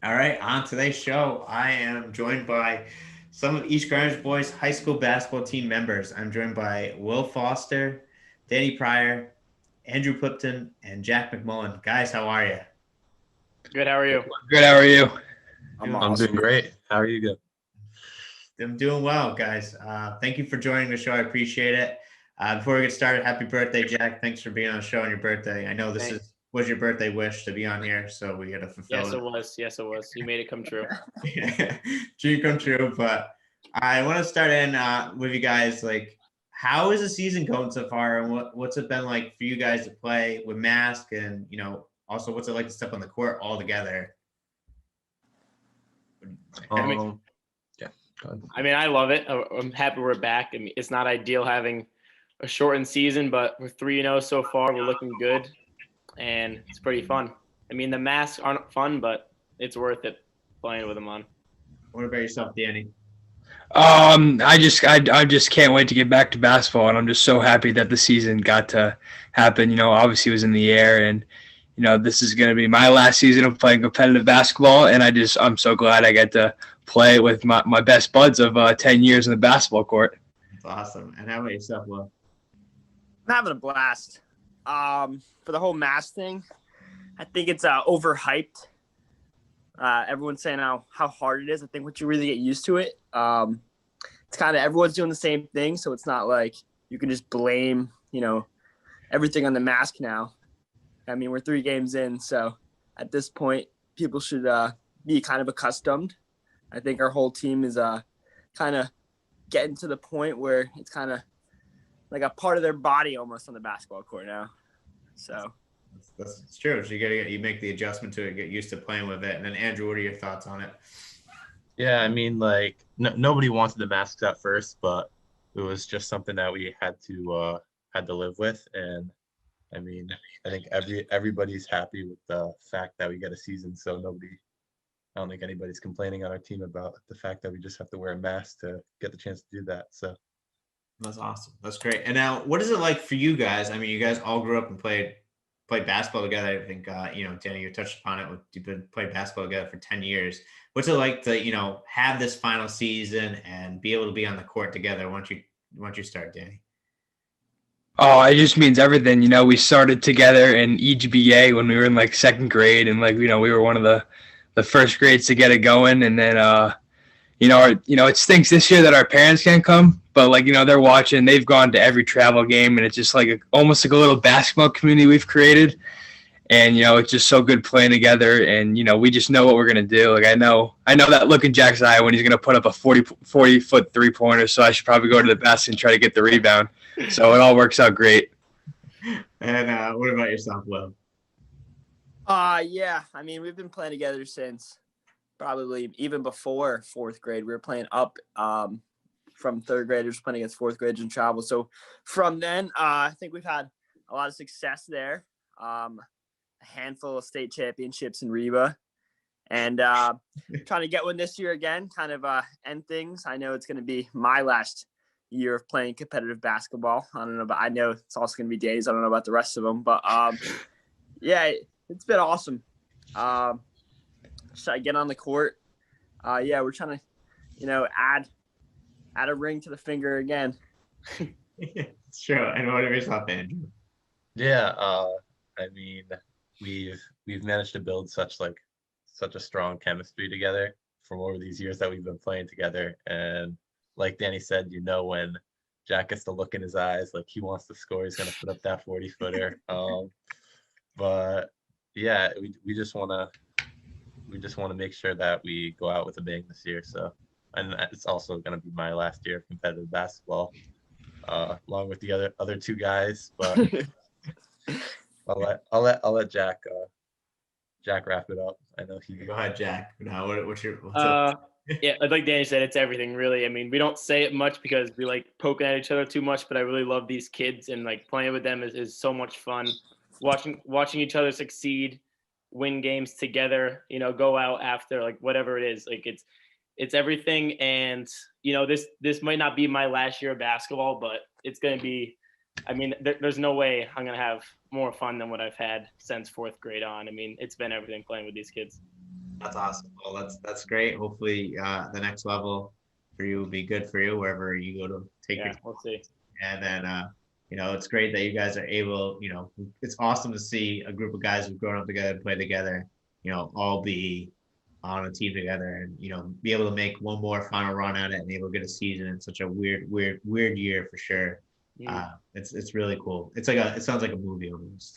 All right, on today's show, I am joined by some of East Greenwich Boys high school basketball team members. I'm joined by Will Foster, Danny Pryor, Andrew Plympton, and Jack McMullen. Guys, how are you? Good. How are you? Good. How are you? I'm Doing, I'm doing awesome. great. How are you? Good. I'm doing well, guys. Thank you for joining the show. I appreciate it. Before we get started, happy birthday, Jack. Thanks for being on the show on your birthday. I know this Thanks. is was your birthday wish to be on here, so we got to fulfill Yes, it. it was. Yes, it was. You made it come true. Dream come true. But I want to start in with you guys. Like, how is the season going so far, and what's it been like for you guys to play with mask, and also what's it like to step on the court all together? I mean, Yeah. Go ahead. I love it. I'm happy we're back. I mean, it's not ideal having a shortened season, but we're 3-0 so far. We're looking good, and it's pretty fun. I mean, the masks aren't fun, but it's worth it playing with them on. What about yourself, Danny? I just can't wait to get back to basketball, and I'm just so happy that the season got to happen. Obviously it was in the air, and this is going to be my last season of playing competitive basketball, and I'm so glad I get to play with my best buds of 10 years in the basketball court. That's awesome. And how about yourself, Will? I'm having a blast. For the whole mask thing, I think it's overhyped. Everyone's saying how hard it is. I think once you really get used to it, it's kind of everyone's doing the same thing, so it's not like you can just blame everything on the mask now. I mean, we're 3 games in, so at this point, people should be kind of accustomed. I think our whole team is kind of getting to the point where it's kind of like a part of their body almost on the basketball court now. So That's true. So you make the adjustment to it, get used to playing with it. And then Andrew, what are your thoughts on it? Yeah, I mean, like nobody wanted the masks at first, but it was just something that we had to live with. And I mean, I think everybody's happy with the fact that we get a season. So I don't think anybody's complaining on our team about the fact that we just have to wear a mask to get the chance to do that. So That's awesome. That's great. And now, what is it like for you guys? I mean, you guys all grew up and played basketball together. I think Danny, you touched upon it. You've been playing basketball together for 10 years. What's it like to have this final season and be able to be on the court together once you start, Danny? Oh, it just means everything. We started together in EGBA when we were in like second grade, and we were one of the first grades to get it going. And then it stinks this year that our parents can't come, but they're watching. They've gone to every travel game, and it's just almost like a little basketball community we've created. And it's just so good playing together, and we just know what we're gonna do. Like I know that look in Jack's eye when he's gonna put up a 40-foot 3-pointer. So I should probably go to the basket and try to get the rebound. So it all works out great. And what about yourself, Will? yeah. I mean, we've been playing together since probably even before 4th grade. We were playing up from 3rd graders playing against 4th graders in travel. So from then, I think we've had a lot of success there. A handful of state championships in Reba, and trying to get one this year again, kind of end things. I know it's going to be my last year of playing competitive basketball. I don't know, but I know it's also going to be Days. I don't know about the rest of them, but yeah, it's been awesome. Should I get on the court? Yeah, we're trying to, add a ring to the finger again. It's true. And what about yourself, Andrew? yeah, I mean, we've managed to build such a strong chemistry together from over these years that we've been playing together. And like Danny said, when Jack gets the look in his eyes, like he wants to score, he's gonna put up that 40-footer. But yeah, we just wanna make sure that we go out with a bang this year. So, and it's also gonna be my last year of competitive basketball, along with the other 2 guys. But I'll let Jack wrap it up. I know he. Go ahead, Jack. Now, what's Yeah, like Danny said, it's everything really. I mean, we don't say it much because we like poking at each other too much, but I really love these kids, and like playing with them is so much fun. Watching each other succeed, win games together, go out after like whatever it is. Like it's everything. And this might not be my last year of basketball, but it's going to be. I mean, there's no way I'm going to have more fun than what I've had since 4th grade on. I mean, it's been everything playing with these kids. That's awesome. Well, that's great. Hopefully, the next level for you will be good for you wherever you go to take your. Yeah, we'll see. And then, it's great that you guys are able. It's awesome to see a group of guys who've grown up together, play together. All be on a team together, and be able to make one more final run at it, and able to get a season in such a weird year for sure. It's really cool. It sounds like a movie almost.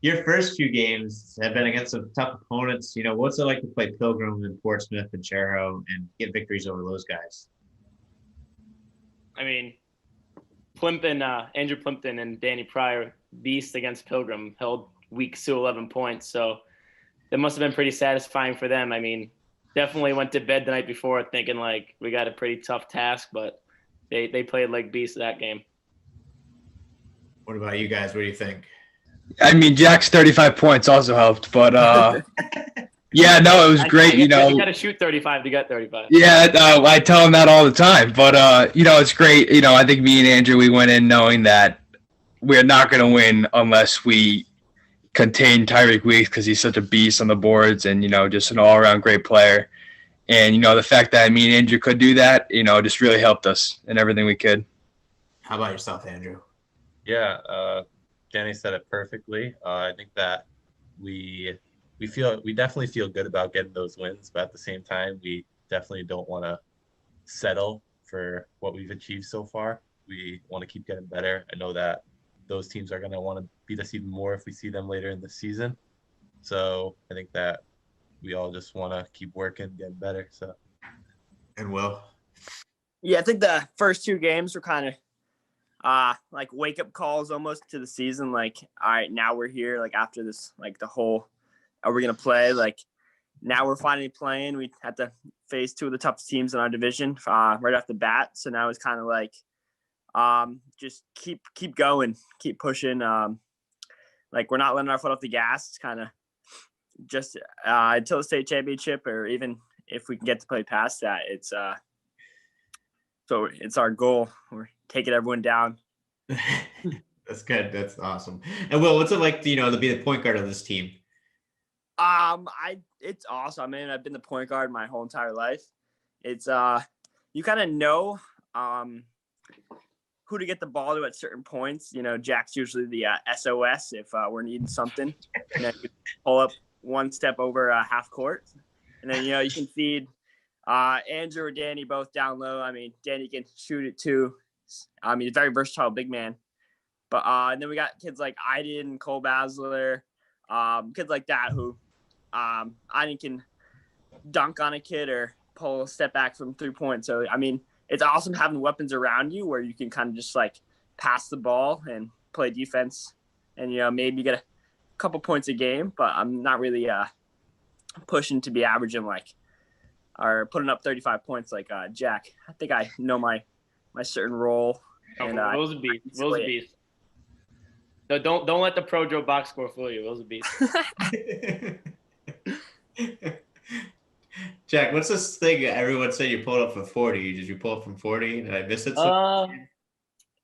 Your first few games have been against some tough opponents. What's it like to play Pilgrim and Portsmouth and Cherho and get victories over those guys? I mean, Andrew Plympton and Danny Pryor, beast against Pilgrim, held weeks to 11 points. So that must have been pretty satisfying for them. I mean, definitely went to bed the night before thinking like we got a pretty tough task, but they played like beasts that game. What about you guys? What do you think? I mean, Jack's 35 points also helped, but yeah, no, it was great. You got to shoot 35 to get 35. Yeah, I tell him that all the time, but it's great. I think me and Andrew, we went in knowing that we're not going to win unless we contain Tyreek Weeks because he's such a beast on the boards and just an all-around great player. And the fact that me and Andrew could do that, just really helped us in everything we could. How about yourself, Andrew? Yeah, Danny said it perfectly. I think that we definitely feel good about getting those wins, but at the same time, we definitely don't want to settle for what we've achieved so far. We want to keep getting better. I know that those teams are going to want to beat us even more if we see them later in the season. So I think that we all just want to keep working, getting better. So. And Will? Yeah, I think the first two games were kind of like wake up calls almost to the season. Like, all right, now we're here. Like after this, like the whole, are we gonna play? Like now we're finally playing. We had to face two of the toughest teams in our division right off the bat. So now it's kind of like just keep going, keep pushing. Like we're not letting our foot off the gas. It's kind of just until the state championship, or even if we can get to play past that. It's so it's our goal. We're taking everyone down. That's good. That's awesome. And Will, what's it like to be the point guard of this team? It's awesome. I mean, I've been the point guard my whole entire life. It's you kind of know who to get the ball to at certain points. Jack's usually the SOS if we're needing something. And then you pull up one step over half court, and then you can feed Andrew or Danny both down low. I mean, Danny can shoot it too. I mean, he's a very versatile big man. But and then we got kids like Iden, Cole Basler, kids like that who Iden can dunk on a kid or pull a step back from 3 points. So, I mean, it's awesome having weapons around you where you can kind of just like pass the ball and play defense and, maybe get a couple points a game. But I'm not really pushing to be averaging or putting up 35 points like Jack. I think I know my certain role. And those are beasts. Those are beasts. No, don't let the Pro box score fool you. Those are beasts. Jack, what's this thing everyone said you pulled up from 40? Did you pull up from 40? Did I miss it?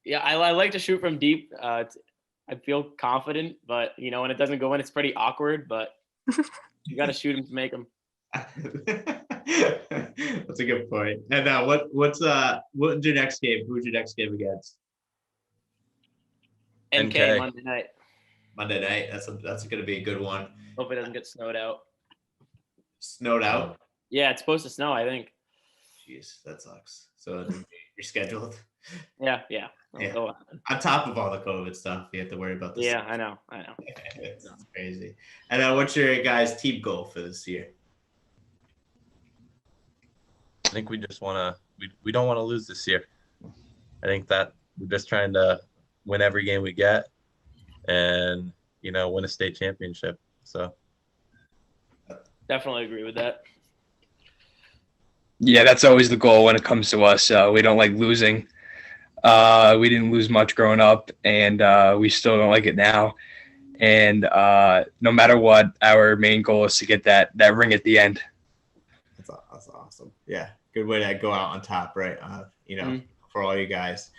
Yeah, I like to shoot from deep. I feel confident, but when it doesn't go in, it's pretty awkward. But you got to shoot them to make them. That's a good point. And what's your next game? Who's your next game against? NK Monday night. Monday night. That's going to be a good one. Hope it doesn't get snowed out. Snowed out? Yeah, it's supposed to snow, I think. Jeez, that sucks. So you're scheduled? Yeah. On top of all the COVID stuff, you have to worry about this. Yeah, I know. It's crazy. And what's your guys' team goal for this year? I think we just want to we don't want to lose this year. I think that we're just trying to win every game we get and win a state championship. So definitely agree with that. Yeah, that's always the goal when it comes to us. We don't like losing. We didn't lose much growing up, and we still don't like it now. And no matter what, our main goal is to get that ring at the end. That's awesome. Yeah, good way to go out on top, right? For all you guys.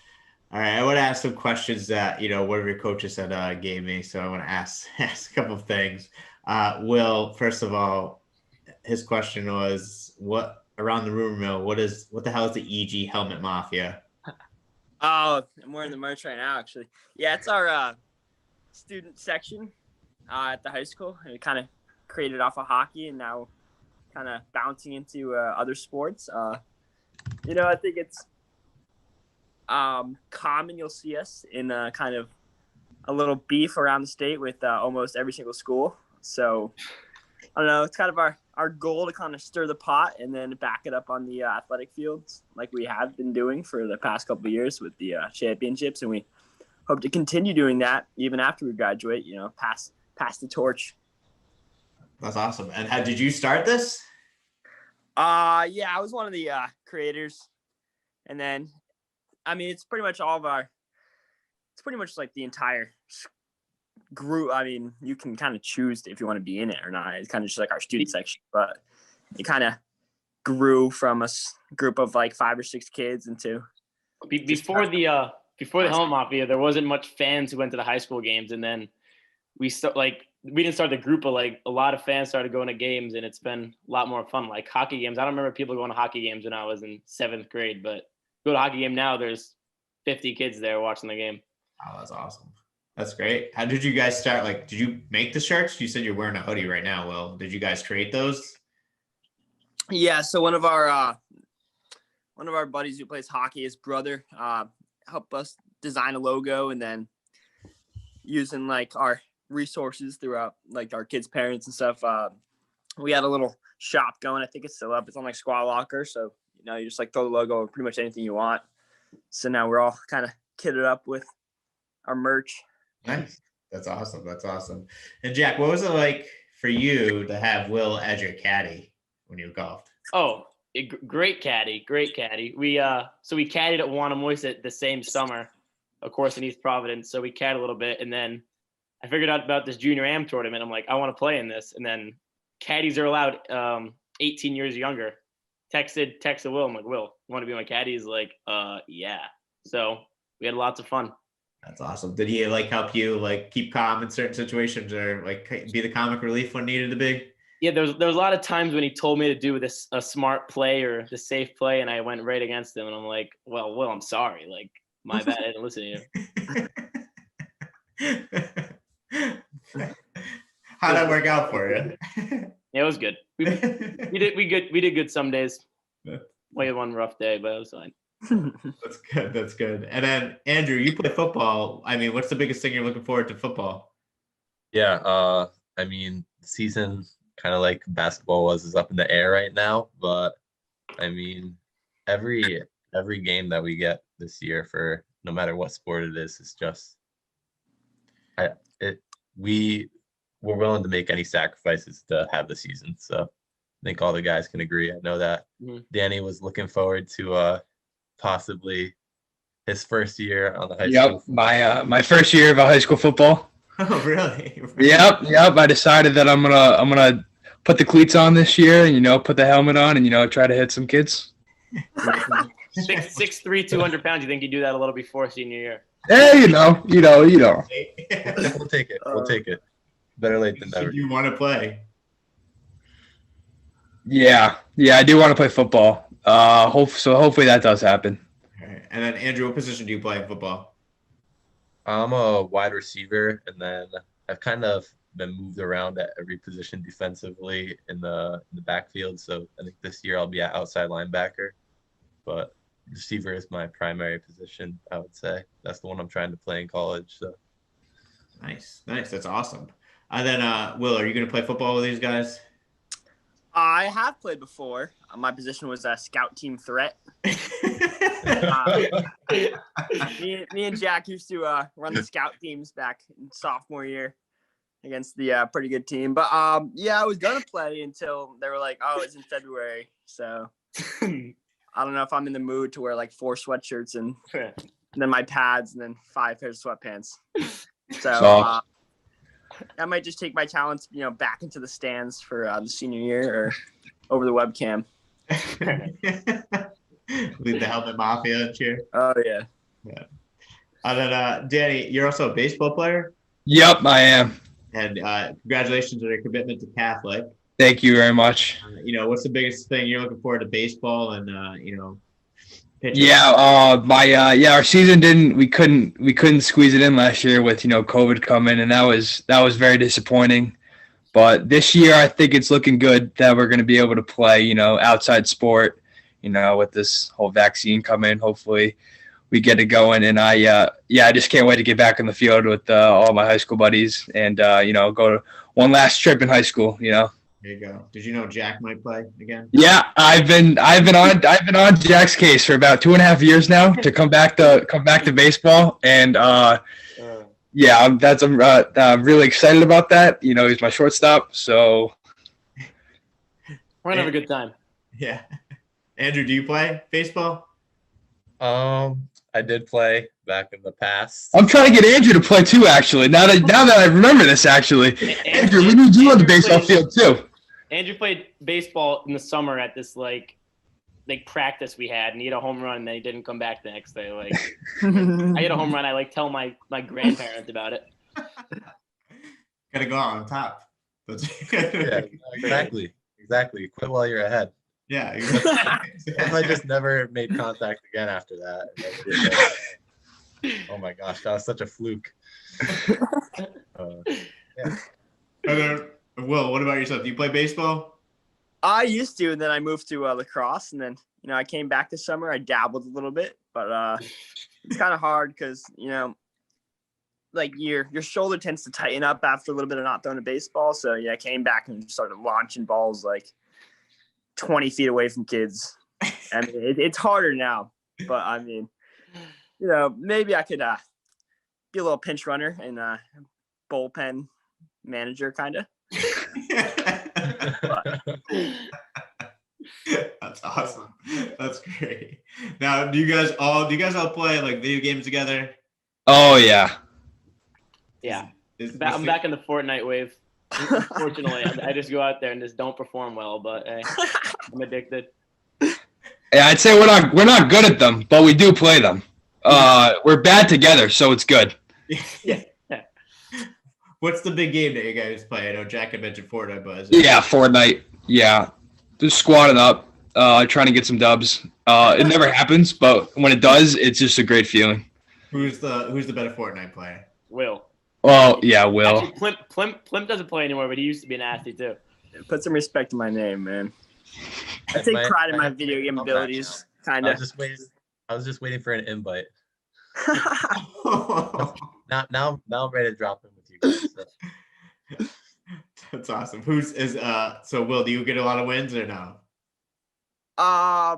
All right, I want to ask some questions that one of your coaches had gave me. So I want to ask a couple of things. Will, first of all, his question was, what around the rumor mill? What the hell is the EG Helmet Mafia? Oh, I'm wearing the merch right now, actually. Yeah, it's our student section at the high school, and it kind of created off of hockey, and now kind of bouncing into other sports. I think it's common. You'll see us in kind of a little beef around the state with almost every single school. So I don't know. It's kind of our goal to kind of stir the pot and then back it up on the athletic fields like we have been doing for the past couple of years with the championships. And we hope to continue doing that even after we graduate, pass the torch. That's awesome. And how did you start this? Yeah, I was one of the creators. And then, it's pretty much it's pretty much like the entire group. You can kind of choose if you want to be in it or not. It's kind of just like our student section, but it kind of grew from a group of like 5 or 6 kids into before the Helmet Mafia. There wasn't much fans who went to the high school games, and then we didn't start the group, but like a lot of fans started going to games, and it's been a lot more fun. Like hockey games, I don't remember people going to hockey games when I was in 7th grade, but go to a hockey game now, there's 50 kids there watching the game. Oh, that's awesome. That's great. How did you guys start? Like, did you make the shirts? You said you're wearing a hoodie right now, Will. Did you guys create those? Yeah, so one of our buddies who plays hockey, his brother, helped us design a logo, and then using like our resources throughout like our kids' parents and stuff. We had a little shop going. I think it's still up. It's on like Squaw Locker. So, you just like throw the logo or pretty much anything you want. So now we're all kind of kitted up with our merch. Nice. That's awesome. That's awesome. And Jack, what was it like for you to have Will as your caddy when you golfed? Oh, great caddy. We caddied at Wannamoisa the same summer, of course, in East Providence. So we caddied a little bit, and then I figured out about this junior am tournament. I'm like, I want to play in this. And then caddies are allowed 18 years younger. Texted Will. I'm like, Will, you want to be my caddy? He's like, yeah. So we had lots of fun. That's awesome. Did he like help you like keep calm in certain situations, or like be the comic relief when needed to be? Yeah, there was a lot of times when he told me to do a smart play or the safe play, and I went right against him. And I'm like, well, Will, I'm sorry. Like, my bad. I didn't listen to you. How'd that work out for you? Yeah, it was good. We did good some days. We had one rough day, but it was fine. That's good. And then Andrew, you play football. What's the biggest thing you're looking forward to football? Yeah, season kind of like basketball is up in the air right now, but every game that we get this year, for no matter what sport it is just we're willing to make any sacrifices to have the season. So I think all the guys can agree. I know that Danny was looking forward to possibly his first year on the high school. Yep, my first year of high school football. Oh, really? Yep. I decided that I'm gonna put the cleats on this year, and put the helmet on, and try to hit some kids. 6'3", 200 pounds. You think you do that a little before senior year? Hey, you know. We'll take it. We'll take it. Better late than never. You want to play? Yeah, I do want to play football. Hopefully that does happen. All right. And then Andrew, what position do you play in football? I'm a wide receiver, and then I've kind of been moved around at every position defensively in the backfield. So I think this year I'll be at outside linebacker, but receiver is my primary position. I would say that's the one I'm trying to play in college. So nice. That's awesome. And then Will, are you going to play football with these guys? I have played before. My position was a scout team threat. Me and Jack used to run the scout teams back in sophomore year against the pretty good team. But I was gonna play until they were like, "Oh, it's in February." So I don't know if I'm in the mood to wear like 4 sweatshirts and then my pads and then 5 pairs of sweatpants. So I might just take my talents, back into the stands for the senior year or over the webcam. Lead the Helmet Mafia cheer. Oh yeah. And then Danny, you're also a baseball player? Yep, I am. And congratulations on your commitment to Catholic. Thank you very much. What's the biggest thing you're looking forward to baseball and pitching? Yeah, our season we couldn't squeeze it in last year with COVID coming, and that was very disappointing. But this year, I think it's looking good that we're going to be able to play, outside sport, with this whole vaccine coming. Hopefully, we get it going. And I just can't wait to get back on the field with all my high school buddies and go to one last trip in high school. There you go. Did you know Jack might play again? Yeah, I've been on Jack's case for about 2.5 years now to come back to baseball, and I'm really excited about that. He's my shortstop, so we're gonna have a good time. Yeah. Andrew, do you play baseball? I did play back in the past. I'm trying to get Andrew to play too. Actually, now that I remember this, Andrew, we need you on the baseball field too. Andrew played baseball in the summer at this like practice we had, and he hit a home run, and then he didn't come back the next day. Like I hit a home run, I tell my grandparents about it. Gotta go out on top. Yeah, exactly. Quit while you're ahead. Yeah, exactly. I just never made contact again after that. Oh my gosh, that was such a fluke. Yeah. Will, what about yourself? Do you play baseball? I used to, and then I moved to lacrosse, and then I came back this summer. I dabbled a little bit, but it's kind of hard because like your shoulder tends to tighten up after a little bit of not throwing a baseball. So yeah, I came back and started launching balls like 20 feet away from kids. I mean, it's harder now, but I mean, maybe I could be a little pinch runner and bullpen manager kind of. That's awesome. That's great. Now, do you guys all play like video games together? Oh yeah. Yeah. I'm back in the Fortnite wave. Unfortunately, I just go out there and just don't perform well, but hey, I'm addicted. Yeah, I'd say we're not good at them, but we do play them. We're bad together, so it's good. Yeah. What's the big game that you guys play? I know Jack had mentioned Fortnite, but yeah, Fortnite. Yeah, just squatting up, trying to get some dubs. It never happens, but when it does, it's just a great feeling. Who's the better Fortnite player? Will. Oh yeah, Will. Actually, Plimp doesn't play anymore, but he used to be nasty too. Put some respect in my name, man. I take pride in my video game abilities, kind of. I was just waiting for an invite. Now I'm ready to drop in with you guys. So. That's awesome. So Will, do you get a lot of wins or no? I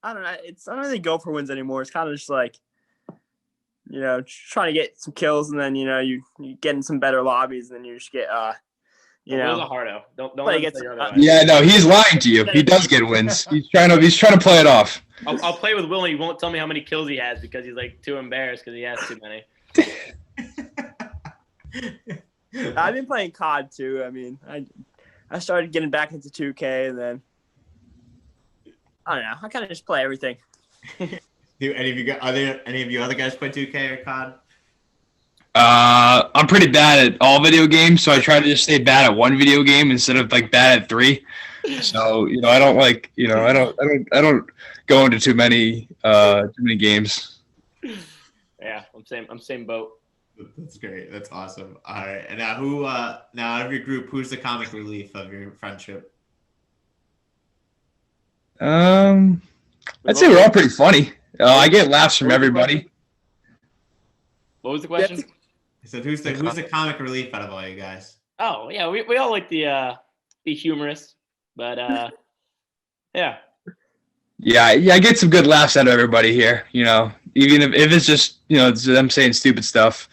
don't know. I don't really go for wins anymore. It's kind of just like, trying to get some kills, and then you get in some better lobbies, and then you just get Will's a hardo. Don't play let him say otherwise. Yeah, no, he's lying to you. He does get wins. He's trying to play it off. I'll play with Will, and he won't tell me how many kills he has because he's like too embarrassed because he has too many. I've been playing COD too. I mean, I started getting back into 2K, and then I don't know. I kind of just play everything. Are there any of you other guys play 2K or COD? I'm pretty bad at all video games, so I try to just stay bad at one video game instead of like bad at 3. So I don't like I don't go into too many games. Yeah, I'm same boat. That's great. That's awesome. All right, and now out of your group, who's the comic relief of your friendship? I'd say we're all pretty funny. I get laughs from everybody. What was the question? I said, who's the comic relief out of all you guys? Oh yeah, we all like the humorous, but yeah. Yeah, I get some good laughs out of everybody here. Even if it's just it's them saying stupid stuff,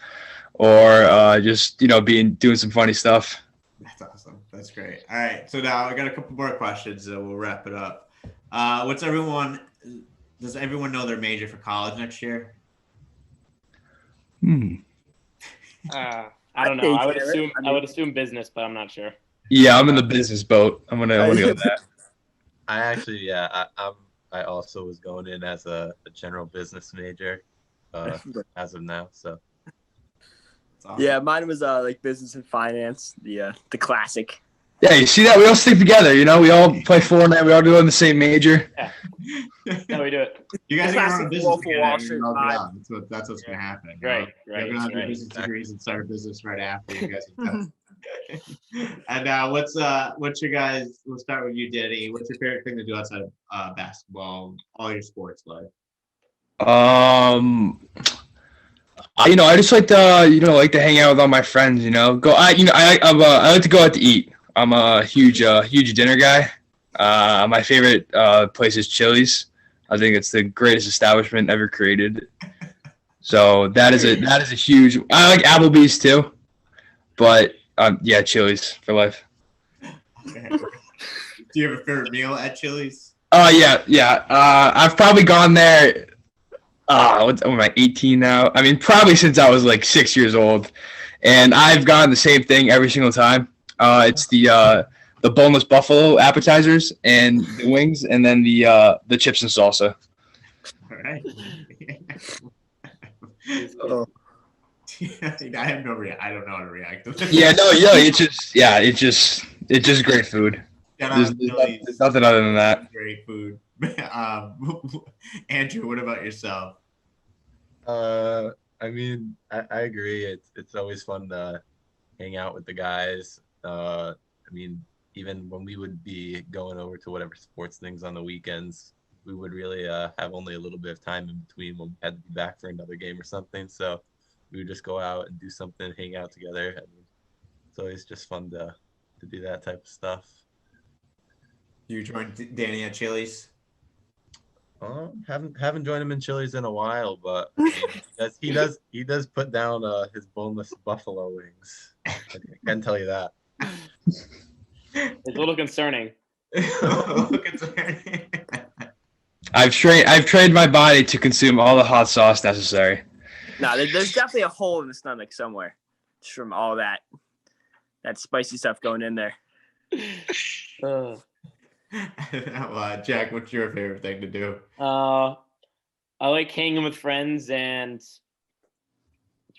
or just doing some funny stuff. That's awesome. That's great. All right, so now I got a couple more questions, so we'll wrap it up. Does everyone know their major for college next year? I don't know. I would assume business, but I'm not sure. Yeah, I'm in the business boat. I'm gonna go with that. I actually, I also was going in as a general business major, as of now. So That's awesome. Yeah, mine was like business and finance, the classic. Yeah, you see that? We all stick together. You know, we all play Fortnite. We all do it in the same major. That's how we do it. You guys are gonna run a Classic business Wolf of together. Wall and Street you'll get vibe. out. That's what's gonna happen. you Right, know? right, You're gonna have your right. business degrees and start a business right after you guys are done. And what's your guys? We'll start with you, Danny. What's your favorite thing to do outside of basketball? All your sports life. I just like to hang out with all my friends. I like to go out to eat. I'm a huge dinner guy. My favorite place is Chili's. I think it's the greatest establishment ever created. So that is a huge. I like Applebee's too, but yeah, Chili's for life. Okay. Do you have a favorite meal at Chili's? Oh yeah. I've probably gone there. What am I, 18 now? I mean, probably since I was like 6 years old, and I've gotten the same thing every single time. It's the boneless buffalo appetizers and the wings, and then the chips and salsa. All right. Oh. I have no I don't know how to react to this. Yeah, no, it's just great food. There's nothing other than that. Great food. Andrew, what about yourself? I mean, I agree. It's always fun to hang out with the guys. I mean, even when we would be going over to whatever sports things on the weekends, we would really have only a little bit of time in between when we had to be back for another game or something. So we would just go out and do something, hang out together. I mean, it's always just fun to do that type of stuff. You joined Danny at Chili's? Haven't joined him in Chili's in a while, but he does put down his boneless buffalo wings. I can tell you that. It's a little concerning. I've trained my body to consume all the hot sauce necessary. No, there's definitely a hole in the stomach somewhere, just from all that spicy stuff going in there. Jack, what's your favorite thing to do? I like hanging with friends, and that's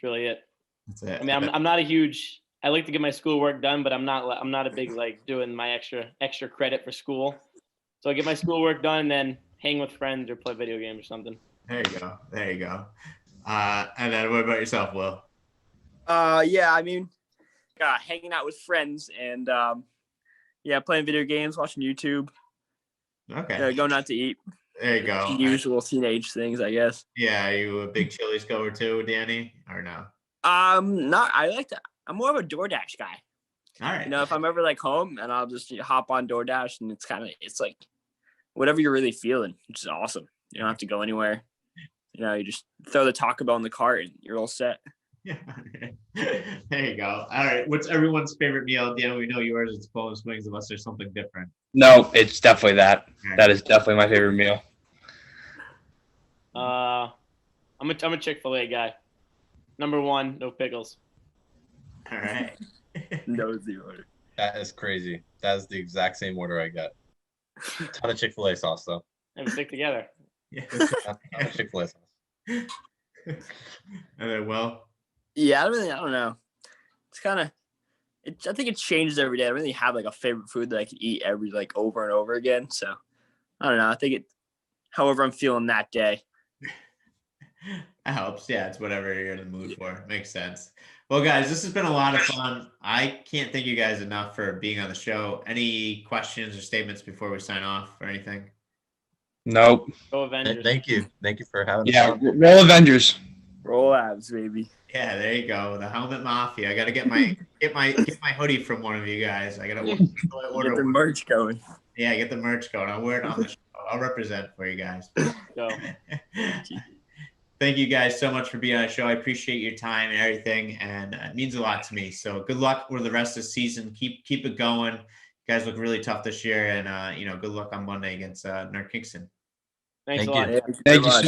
really it. That's it. I mean, I'm not a huge. I like to get my schoolwork done, but I'm not a big like doing my extra credit for school. So I get my schoolwork done, and then hang with friends or play video games or something. There you go. And then what about yourself, Will? Yeah, I mean, hanging out with friends and playing video games, watching YouTube. Okay. Going out to eat. There you go. Usual teenage things, I guess. Yeah, are you a big Chili's goer too, Danny, or no? Not. I'm more of a DoorDash guy. All right. If I'm ever like home and I'll just hop on DoorDash, and it's like whatever you're really feeling, which is awesome. You don't have to go anywhere. You just throw the Taco Bell in the cart and you're all set. Yeah. There you go. All right. What's everyone's favorite meal? Dan, we know yours is boneless wings, unless there's something different. No, it's definitely that. Right. That is definitely my favorite meal. I'm a Chick-fil-A guy. Number 1, no pickles. All right. Knows the order. That is crazy. That is the exact same order I got. Ton of Chick-fil-A sauce though. And we stick together. Yeah. Ton of Chick-fil-A sauce. And then, well, Yeah, I don't know. It's kind of, I think it changes every day. I don't really have like a favorite food that I can eat every over and over again. So I don't know. I think however I'm feeling that day. that helps. Yeah, it's whatever you're in the mood for. Makes sense. Well, guys, this has been a lot of fun. I can't thank you guys enough for being on the show. Any questions or statements before we sign off or anything? Nope. Go Avengers. Thank you for having us. Yeah, on. roll Avengers. Roll abs, baby. Yeah, there you go. The Helmet Mafia. I got to get my hoodie from one of you guys. I got to order Get the merch going. Yeah, get the merch going. I'll wear it on the show. I'll represent for you guys. Go. Thank you guys so much for being on the show. I appreciate your time and everything, and it means a lot to me. So good luck with the rest of the season. Keep it going. You guys look really tough this year, and good luck on Monday against North Kingston. Thanks Thank a lot. you. Thank you so